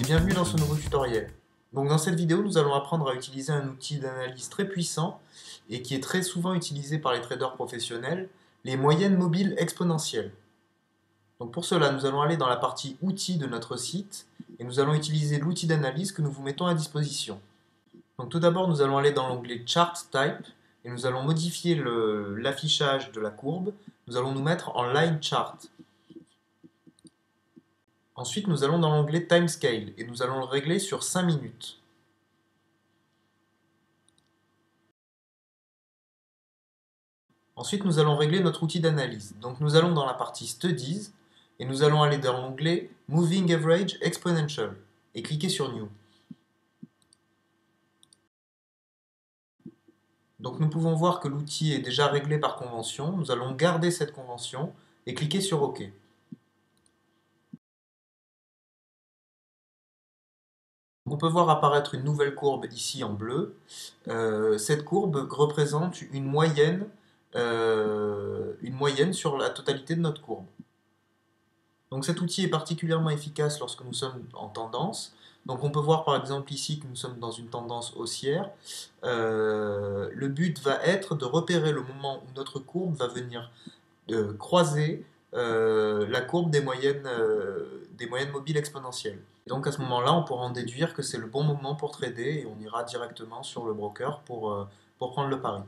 bienvenue dans ce nouveau tutoriel. Donc dans cette vidéo, nous allons apprendre à utiliser un outil d'analyse très puissant et qui est très souvent utilisé par les traders professionnels, les moyennes mobiles exponentielles. Donc pour cela, nous allons aller dans la partie outils de notre site et nous allons utiliser l'outil d'analyse que nous vous mettons à disposition. Donc tout d'abord, nous allons aller dans l'onglet Chart Type et nous allons modifier l'affichage de la courbe. Nous allons nous mettre en Line Chart. Ensuite, nous allons dans l'onglet Timescale et nous allons le régler sur 5 minutes. Ensuite, nous allons régler notre outil d'analyse. Donc nous allons dans la partie Studies et nous allons aller dans l'onglet Moving Average Exponential et cliquer sur New. Donc nous pouvons voir que l'outil est déjà réglé par convention. Nous allons garder cette convention et cliquer sur OK. On peut voir apparaître une nouvelle courbe ici en bleu. Cette courbe représente une moyenne sur la totalité de notre courbe. Donc cet outil est particulièrement efficace lorsque nous sommes en tendance. Donc on peut voir par exemple ici que nous sommes dans une tendance haussière. Le but va être de repérer le moment où notre courbe va venir croiser la courbe des moyennes mobiles exponentielles. Et donc à ce moment-là, on pourra en déduire que c'est le bon moment pour trader et on ira directement sur le broker pour prendre le pari.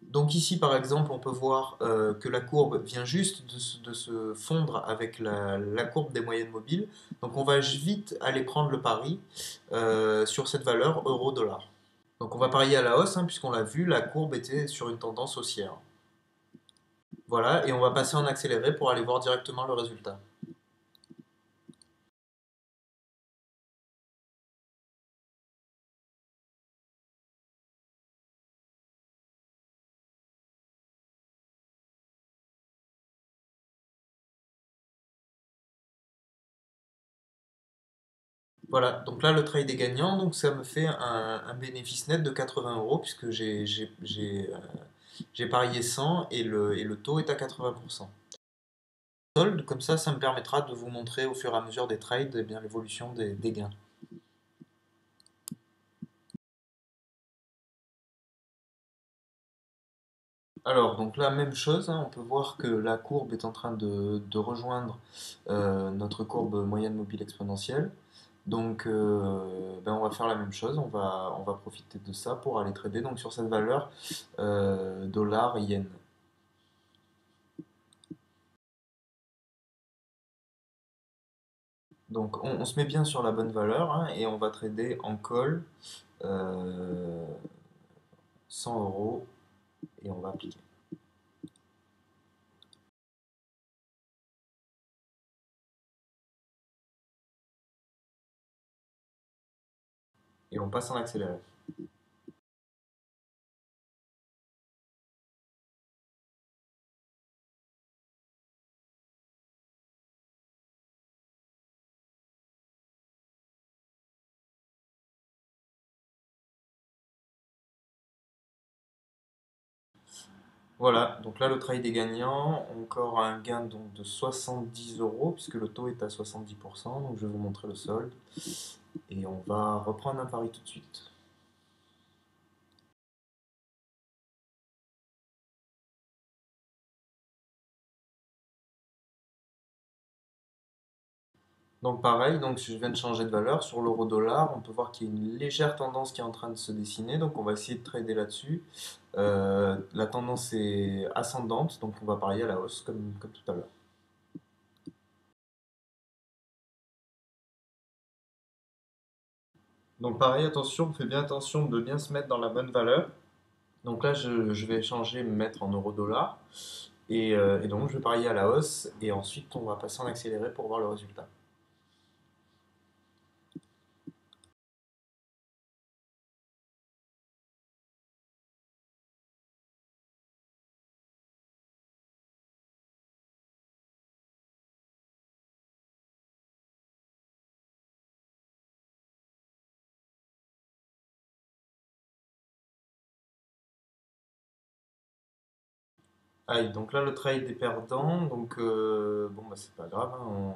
Donc ici, par exemple, on peut voir que la courbe vient juste de se fondre avec la courbe des moyennes mobiles. Donc on va vite aller prendre le pari sur cette valeur euro-dollar. Donc on va parier à la hausse, hein, puisqu'on l'a vu, la courbe était sur une tendance haussière. Voilà, et on va passer en accéléré pour aller voir directement le résultat. Voilà, donc là le trade est gagnant, donc ça me fait un bénéfice net de 80 euros puisque j'ai parié 100 et le taux est à 80%. Solde, comme ça me permettra de vous montrer au fur et à mesure des trades eh bien, l'évolution des gains. Alors, donc là, même chose, hein, on peut voir que la courbe est en train de rejoindre notre courbe moyenne mobile exponentielle. Donc, ben, on va faire la même chose, on va profiter de ça pour aller trader donc, sur cette valeur dollar-yen. Donc, on se met bien sur la bonne valeur hein, et on va trader en call euh, 100 euros et on va appliquer. Et on passe en accéléré. Voilà, donc là le trade est gagnant, encore un gain donc, de 70 euros puisque le taux est à 70%, donc je vais vous montrer le solde et on va reprendre un pari tout de suite. Donc pareil, donc je viens de changer de valeur sur l'euro-dollar, on peut voir qu'il y a une légère tendance qui est en train de se dessiner, donc on va essayer de trader là-dessus. La tendance est ascendante, donc on va parier à la hausse comme tout à l'heure. Donc pareil, attention, on fait bien attention de bien se mettre dans la bonne valeur. Donc là, je vais changer, me mettre en euro-dollar. Et donc, je vais parier à la hausse. Et ensuite, on va passer en accéléré pour voir le résultat. Aïe, donc là le trade est perdant, donc bon bah c'est pas grave, hein,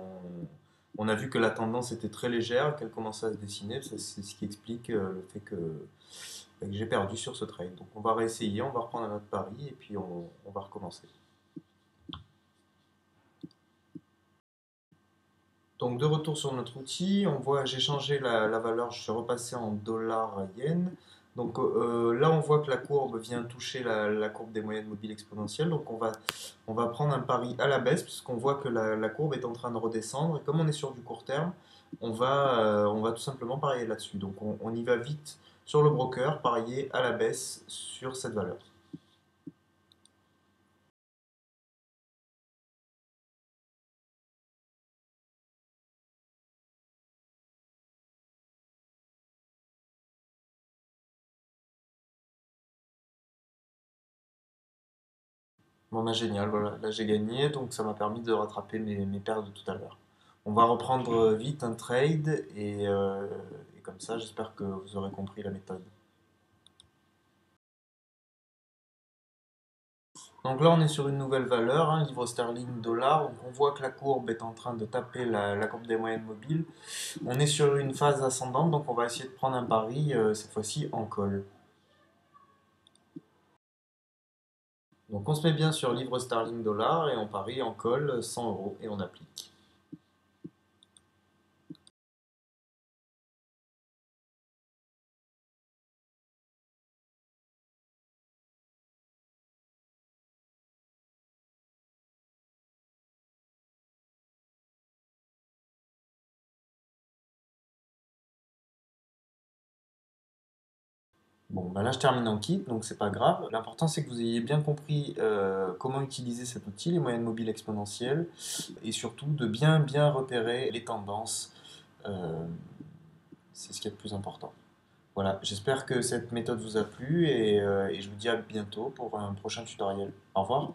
on a vu que la tendance était très légère, qu'elle commençait à se dessiner, c'est ce qui explique le fait que j'ai perdu sur ce trade. Donc on va réessayer, on va reprendre notre pari et puis on va recommencer. Donc de retour sur notre outil, on voit j'ai changé la valeur, je suis repassé en dollars yen. Donc là on voit que la courbe vient toucher la courbe des moyennes mobiles exponentielles. Donc on va prendre un pari à la baisse puisqu'on voit que la courbe est en train de redescendre. Et comme on est sur du court terme, on va tout simplement parier là-dessus. Donc on y va vite sur le broker, parier à la baisse sur cette valeur. Bon, bah, génial, voilà. Là, j'ai gagné, donc ça m'a permis de rattraper mes pertes de tout à l'heure. On va reprendre vite un trade et comme ça, j'espère que vous aurez compris la méthode. Donc là, on est sur une nouvelle valeur, hein, livre sterling dollar. Donc on voit que la courbe est en train de taper la courbe des moyennes mobiles. On est sur une phase ascendante, donc on va essayer de prendre un pari, cette fois-ci en call. Donc on se met bien sur livre sterling dollar et on parie en call 100 euros et on applique. Bon, bah là je termine en kit, donc c'est pas grave. L'important c'est que vous ayez bien compris comment utiliser cet outil, les moyennes mobiles exponentielles, et surtout de bien repérer les tendances. Euh, c'est ce qui est le plus important. Voilà, j'espère que cette méthode vous a plu et je vous dis à bientôt pour un prochain tutoriel. Au revoir.